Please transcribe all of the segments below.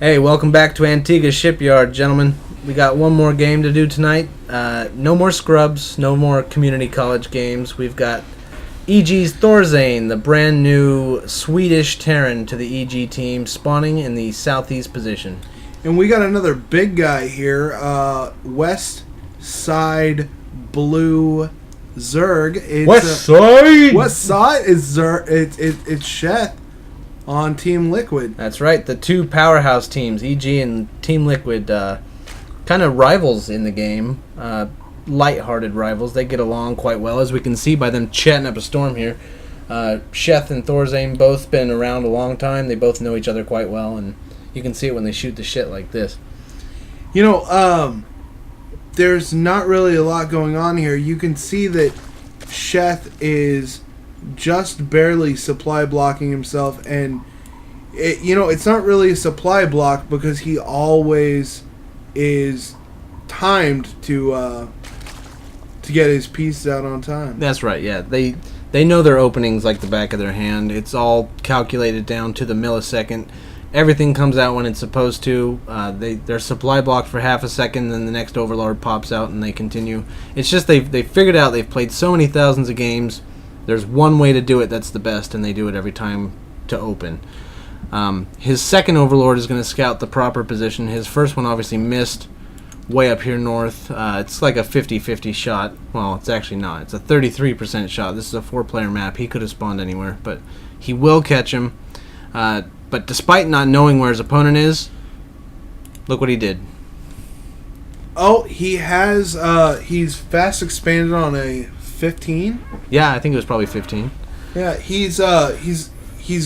Hey, welcome back to Antigua Shipyard, gentlemen. We got one more game to do tonight. No more scrubs, no more community college games. We've got EG's Thorzain, the brand new Swedish Terran to the EG team, spawning in the southeast position. And we got another big guy here, West Side Blue Zerg. West Side is Zerg. It's Sheth on Team Liquid. That's right, the two powerhouse teams, EG and Team Liquid, kind of rivals in the game. Light-hearted rivals. They get along quite well, as we can see by them chatting up a storm here. Sheth and Thorzain both been around a long time. They both know each other quite well, and you can see it when they shoot the shit like this. You know, there's not really a lot going on here. You can see that Sheth is just barely supply blocking himself, and it's not really a supply block because he always is timed to get his pieces out on time. That's right, yeah. They know their openings like the back of their hand. It's all calculated down to the millisecond. Everything comes out when it's supposed to. They're supply blocked for half a second, then the next overlord pops out and they continue. It's just they've figured out, they've played so many thousands of games. There's one way to do it that's the best, and they do it every time to open. His second overlord is going to scout the proper position. His first one obviously missed way up here north. It's like a 50-50 shot. Well, it's actually not. It's a 33% shot. This is a 4-player map. He could have spawned anywhere, but he will catch him. But despite not knowing where his opponent is, look what he did. Oh, he has. He's fast expanded on a 15. Yeah, I think it was probably 15. Yeah, he's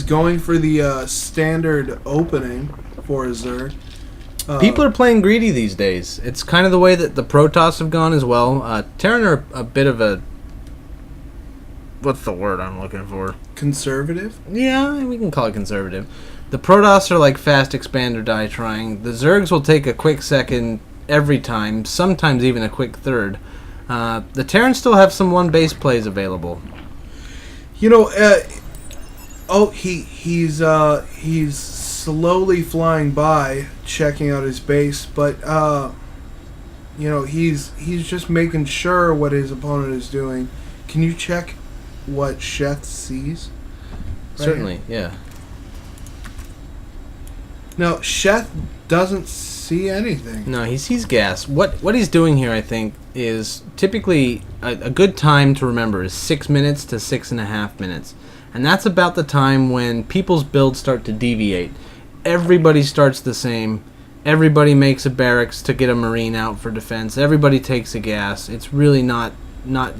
going for the standard opening for his Zerg. People are playing greedy these days. It's kind of the way that the Protoss have gone as well. Terran are a bit of a... What's the word I'm looking for? Conservative? Yeah, we can call it conservative. The Protoss are like fast expand or die trying. The Zergs will take a quick second every time, sometimes even a quick third. The Terrans still have some one base plays available. You know, he's slowly flying by, checking out his base, but he's just making sure what his opponent is doing. Can you check what Sheth sees? Certainly, yeah. No, Sheth doesn't see anything. No, he sees gas. What he's doing here, I think, is typically a good time to remember is 6 minutes to 6.5 minutes. And that's about the time when people's builds start to deviate. Everybody starts the same. Everybody makes a barracks to get a marine out for defense. Everybody takes a gas. It's really not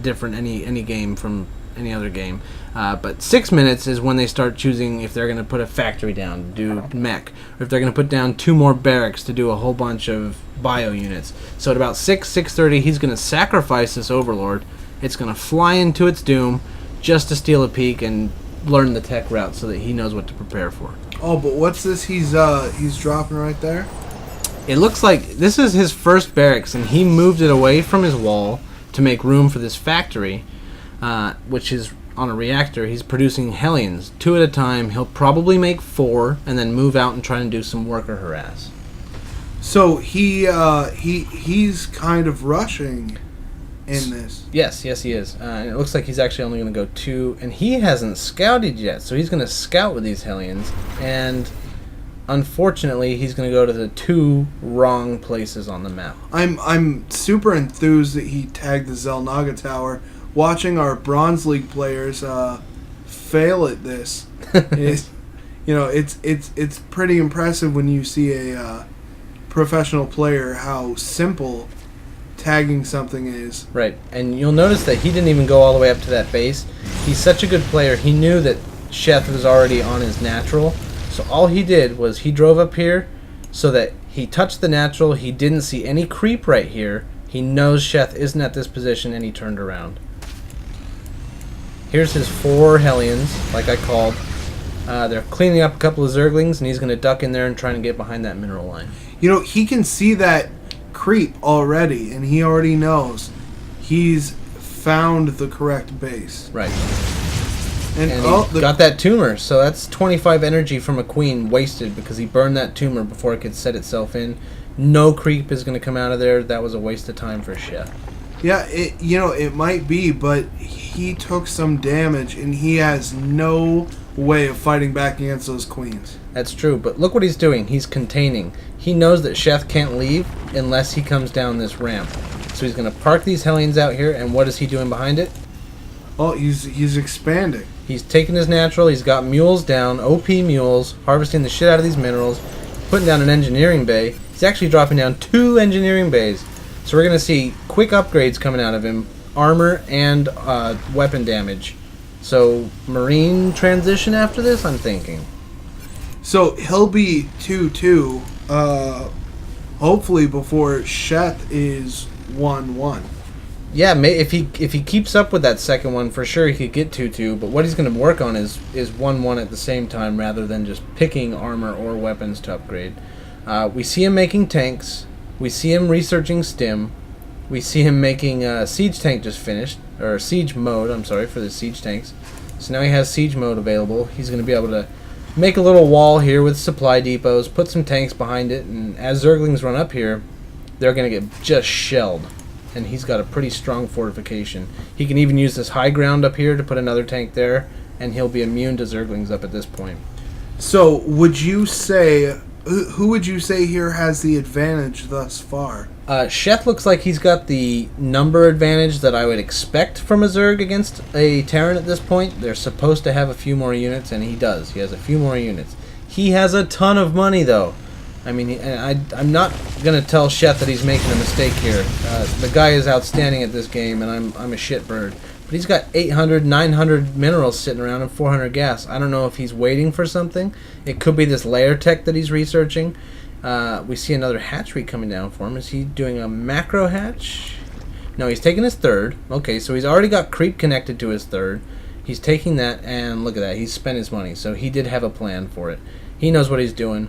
different any game from any other game. But 6 minutes is when they start choosing if they're going to put a factory down to do mech, or if they're going to put down 2 more barracks to do a whole bunch of bio units. So at about 6:30, he's going to sacrifice this overlord. It's going to fly into its doom just to steal a peek and learn the tech route so that he knows what to prepare for. Oh, but what's this he's dropping right there? It looks like this is his first barracks, and he moved it away from his wall to make room for this factory, which is on a reactor. He's producing Hellions 2 at a time. He'll probably make 4 and then move out and try and do some worker harass. So he's kind of rushing in this. Yes, he is. And it looks like he's actually only going to go 2, and he hasn't scouted yet, so he's going to scout with these Hellions, and unfortunately he's going to go to the 2 wrong places on the map. I'm super enthused that he tagged the Zelnaga Tower. Watching our Bronze League players fail at this is, it's pretty impressive when you see a professional player how simple tagging something is. Right, and you'll notice that he didn't even go all the way up to that base. He's such a good player. He knew that Sheth was already on his natural, so all he did was he drove up here so that he touched the natural. He didn't see any creep right here. He knows Sheth isn't at this position, and he turned around. Here's his 4 Hellions, like I called. They're cleaning up a couple of Zerglings, and he's going to duck in there and try and get behind that mineral line. He can see that creep already, and he already knows he's found the correct base. Right. And he got that tumor, so that's 25 energy from a queen wasted because he burned that tumor before it could set itself in. No creep is going to come out of there. That was a waste of time for Sheth. Yeah, it might be, but he took some damage, and he has no way of fighting back against those queens. That's true, but look what he's doing. He's containing. He knows that Sheth can't leave unless he comes down this ramp. So he's going to park these Hellions out here, and what is he doing behind it? Oh, he's expanding. He's taking his natural. He's got mules down, OP mules, harvesting the shit out of these minerals, putting down an engineering bay. He's actually dropping down 2 engineering bays. So we're going to see quick upgrades coming out of him, armor and weapon damage. So marine transition after this, I'm thinking. So he'll be 2-2, hopefully before Sheth is 1-1. Yeah, if he keeps up with that second one, for sure he could get 2-2. But what he's going to work on is 1-1 at the same time, rather than just picking armor or weapons to upgrade. We see him making tanks. We see him researching stim. We see him making siege tank just finished, or siege mode. I'm sorry for the siege tanks. So now he has siege mode available. He's going to be able to make a little wall here with supply depots, put some tanks behind it, and as Zerglings run up here, they're going to get just shelled. And he's got a pretty strong fortification. He can even use this high ground up here to put another tank there, and he'll be immune to Zerglings up at this point. So would you say, who would you say here has the advantage thus far? Sheth looks like he's got the number advantage that I would expect from a Zerg against a Terran at this point. They're supposed to have a few more units, and he does. He has a few more units. He has a ton of money, though. I mean, I'm not going to tell Sheth that he's making a mistake here. The guy is outstanding at this game, and I'm a shitbird. But he's got 800, 900 minerals sitting around and 400 gas. I don't know if he's waiting for something. It could be this layer tech that he's researching. We see another hatchery coming down for him. Is he doing a macro hatch? No, he's taking his third. Okay, so he's already got creep connected to his third. He's taking that, and look at that. He's spent his money, so he did have a plan for it. He knows what he's doing.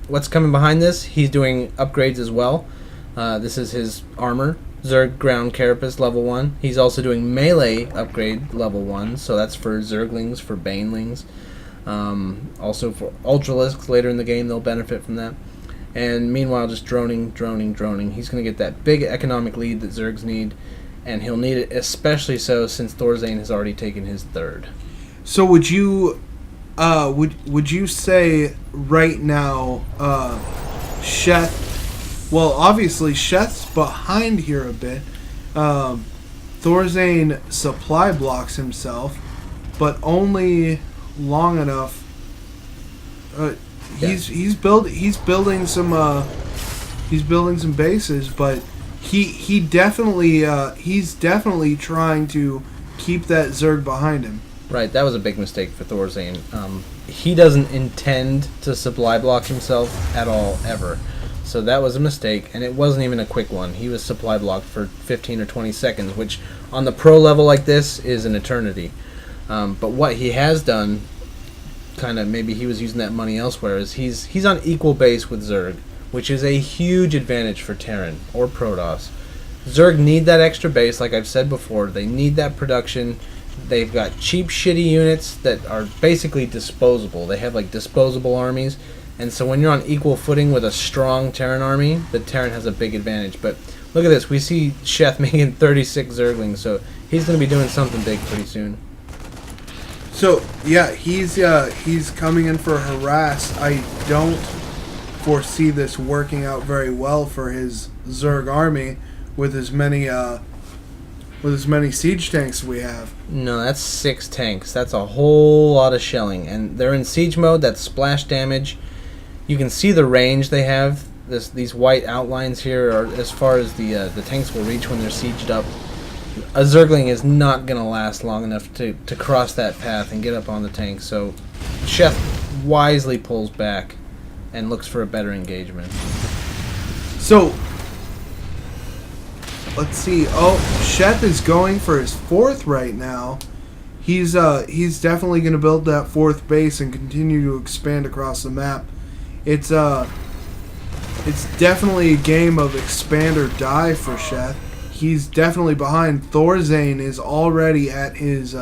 What's coming behind this? He's doing upgrades as well. This is his armor. Zerg Ground Carapace level 1. He's also doing melee upgrade level 1, so that's for Zerglings, for Banelings. Also for Ultralisks later in the game, they'll benefit from that. And meanwhile, just droning. He's going to get that big economic lead that Zergs need, and he'll need it especially so since Thorzain has already taken his third. So would you say right now, Sheth? Well, obviously Sheth's behind here a bit. Thorzain supply blocks himself, but only long enough. He's building some bases, but he's definitely trying to keep that Zerg behind him. Right, that was a big mistake for Thorzain. He doesn't intend to supply block himself at all, ever. So that was a mistake, and it wasn't even a quick one. He was supply blocked for 15 or 20 seconds, which on the pro level like this is an eternity. But what he has done, kind of maybe he was using that money elsewhere, is he's on equal base with Zerg, which is a huge advantage for Terran or Protoss. Zerg need that extra base, like I've said before. They need that production. They've got cheap, shitty units that are basically disposable. They have like disposable armies. And so when you're on equal footing with a strong Terran army, the Terran has a big advantage. But look at this. We see Sheth making 36 Zerglings, so he's going to be doing something big pretty soon. So, yeah, he's coming in for a harass. I don't foresee this working out very well for his Zerg army with as many siege tanks we have. No, that's 6 tanks. That's a whole lot of shelling. And they're in siege mode. That's splash damage. You can see the range they have. These white outlines here are as far as the tanks will reach when they're sieged up. A Zergling is not going to last long enough to cross that path and get up on the tank. So Sheth wisely pulls back and looks for a better engagement. So let's see. Oh, Sheth is going for his 4th right now. He's definitely going to build that 4th base and continue to expand across the map. It's definitely a game of expand or die for Sheth. He's definitely behind. Thorzain is already at his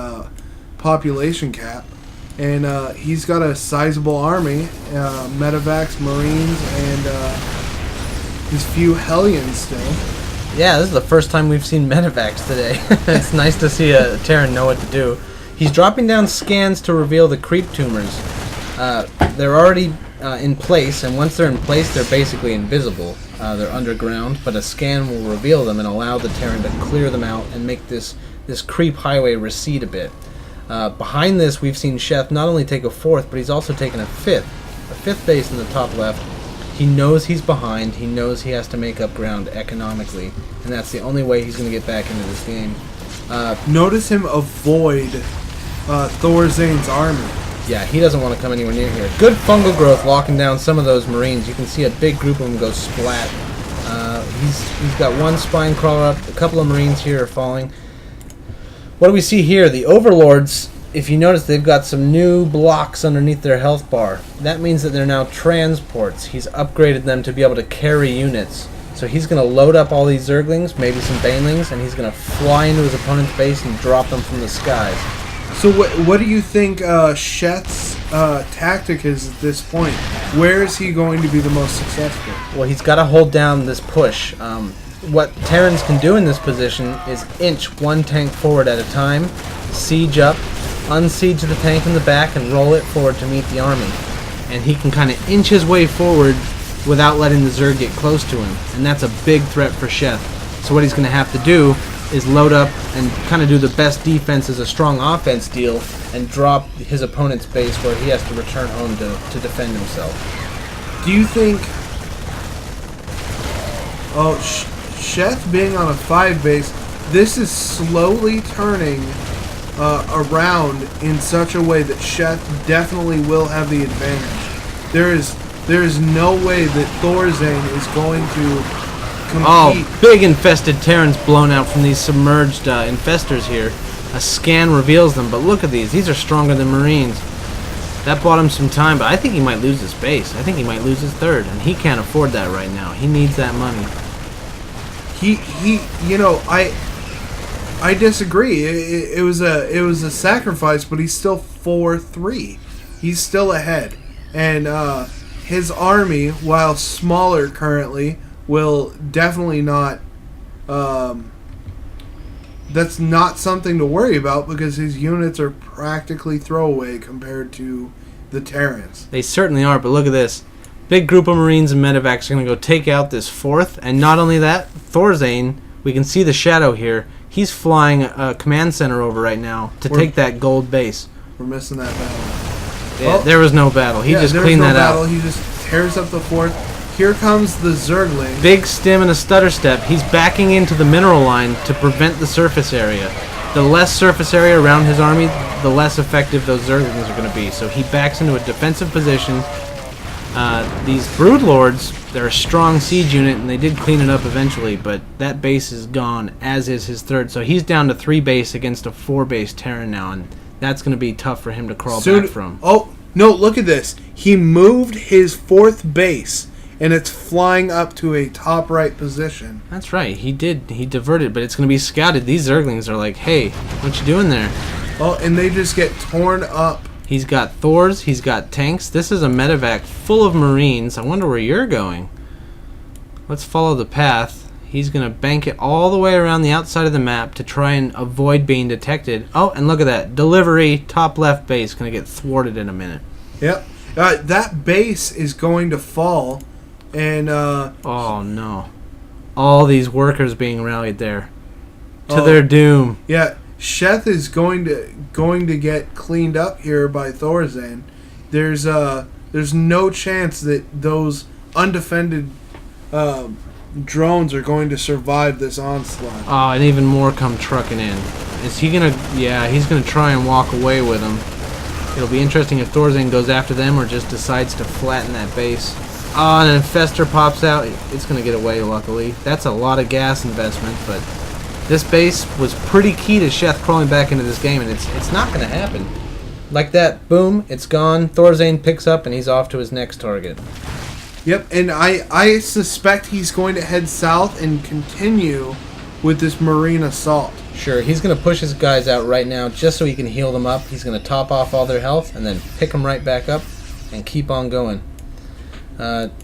population cap. And he's got a sizable army, medevacs, marines, and his few Hellions still. Yeah, this is the first time we've seen medevacs today. It's nice to see a Terran know what to do. He's dropping down scans to reveal the creep tumors. They're already in place, and once they're in place, they're basically invisible. They're underground, but a scan will reveal them and allow the Terran to clear them out and make this creep highway recede a bit. Behind this, we've seen Sheth not only take a fourth, but he's also taken a fifth base in the top left. He knows he's behind. He knows he has to make up ground economically, and that's the only way he's going to get back into this game. Notice him avoid Thorzain's army. Yeah, he doesn't want to come anywhere near here. Good fungal growth locking down some of those Marines. You can see a big group of them go splat. He's got one spine crawler up. A couple of Marines here are falling. What do we see here? The Overlords, if you notice, they've got some new blocks underneath their health bar. That means that they're now transports. He's upgraded them to be able to carry units. So he's going to load up all these Zerglings, maybe some Banelings, and he's going to fly into his opponent's base and drop them from the skies. So what do you think Sheth's tactic is at this point? Where is he going to be the most successful? Well, he's got to hold down this push. What Terrans can do in this position is inch one tank forward at a time, siege up, unsiege the tank in the back, and roll it forward to meet the army. And he can kind of inch his way forward without letting the Zerg get close to him. And that's a big threat for Sheth. So what he's going to have to do is load up and kind of do the best defense as a strong offense deal and drop his opponent's base where he has to return home to defend himself. Do you think... Sheth being on a 5 base, this is slowly turning around in such a way that Sheth definitely will have the advantage. There is no way that Thorzain is going to compete. Oh, big infested Terrans blown out from these submerged infestors here. A scan reveals them, but look at these. These are stronger than Marines. That bought him some time, but I think he might lose his base. I think he might lose his third, and he can't afford that right now. He needs that money. I disagree. It was a sacrifice, but he's still 4-3. He's still ahead, and his army, while smaller currently, will definitely not. That's not something to worry about because his units are practically throwaway compared to the Terrans. They certainly are, but look at this. Big group of Marines and medevacs are going to go take out this fourth, and not only that, Thorzain, we can see the shadow here. He's flying a command center over right now to take that gold base. We're missing that battle. Yeah, there was no battle. He just cleaned that out. He just tears up the fourth. Here comes the Zergling. Big stim and a stutter step. He's backing into the mineral line to prevent the surface area. The less surface area around his army, the less effective those Zerglings are going to be. So he backs into a defensive position. These Broodlords, they're a strong siege unit, and they did clean it up eventually, but that base is gone, as is his third. So he's down to 3 base against a 4 base Terran now, and that's going to be tough for him to crawl back from. Oh, no, look at this. He moved his 4th base, and it's flying up to a top right position. That's right. He diverted, but it's going to be scouted. These Zerglings are like, hey, what you doing there? Oh, and they just get torn up. He's got Thors, he's got tanks. This is a medevac full of Marines. I wonder where you're going. Let's follow the path. He's going to bank it all the way around the outside of the map to try and avoid being detected. Oh, and look at that. Delivery, top left base, going to get thwarted in a minute. Yep. That base is going to fall. And oh, no. All these workers being rallied there. To their doom. Yeah. Sheth is going to get cleaned up here by Thorzain. There's no chance that those undefended drones are going to survive this onslaught. Oh, and even more come trucking in. Is he gonna? Yeah, he's gonna try and walk away with them. It'll be interesting if Thorzain goes after them or just decides to flatten that base. Oh, and an infestor pops out. It's gonna get away, luckily. That's a lot of gas investment, but this base was pretty key to Sheth crawling back into this game, and it's not going to happen. Like that, boom, it's gone. Thorzain picks up, and he's off to his next target. Yep, and I suspect he's going to head south and continue with this marine assault. Sure, he's going to push his guys out right now just so he can heal them up. He's going to top off all their health and then pick them right back up and keep on going.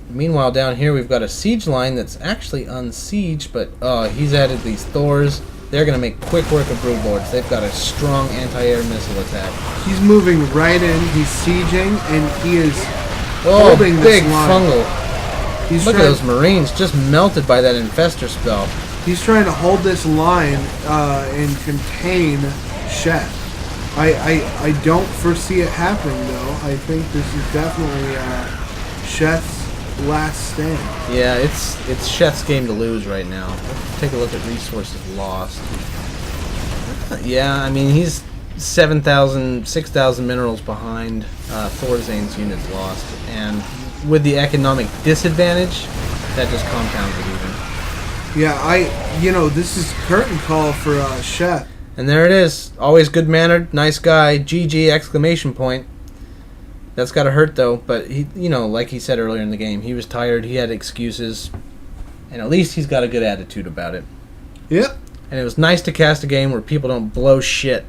Meanwhile, down here we've got a siege line that's actually unsieged, but he's added these Thors. They're going to make quick work of Broodlords. They've got a strong anti-air missile attack. He's moving right in. He's sieging, and he is holding this big line. fungal. Look at those Marines just melted by that infestor spell. He's trying to hold this line and contain Sheth. I don't foresee it happening, though. I think this is definitely Sheth's last stand. Yeah, it's Sheth's game to lose right now. Let's take a look at resources lost. Yeah, I mean, he's 7,000, 6,000 minerals behind Thorzain's units lost. And with the economic disadvantage, that just compounds it even. Yeah, this is curtain call for Sheth. And there it is. Always good-mannered, nice guy, GG, exclamation point. That's got to hurt, though. But, he, like he said earlier in the game, he was tired, he had excuses. And at least he's got a good attitude about it. Yep. And it was nice to cast a game where people don't blow shit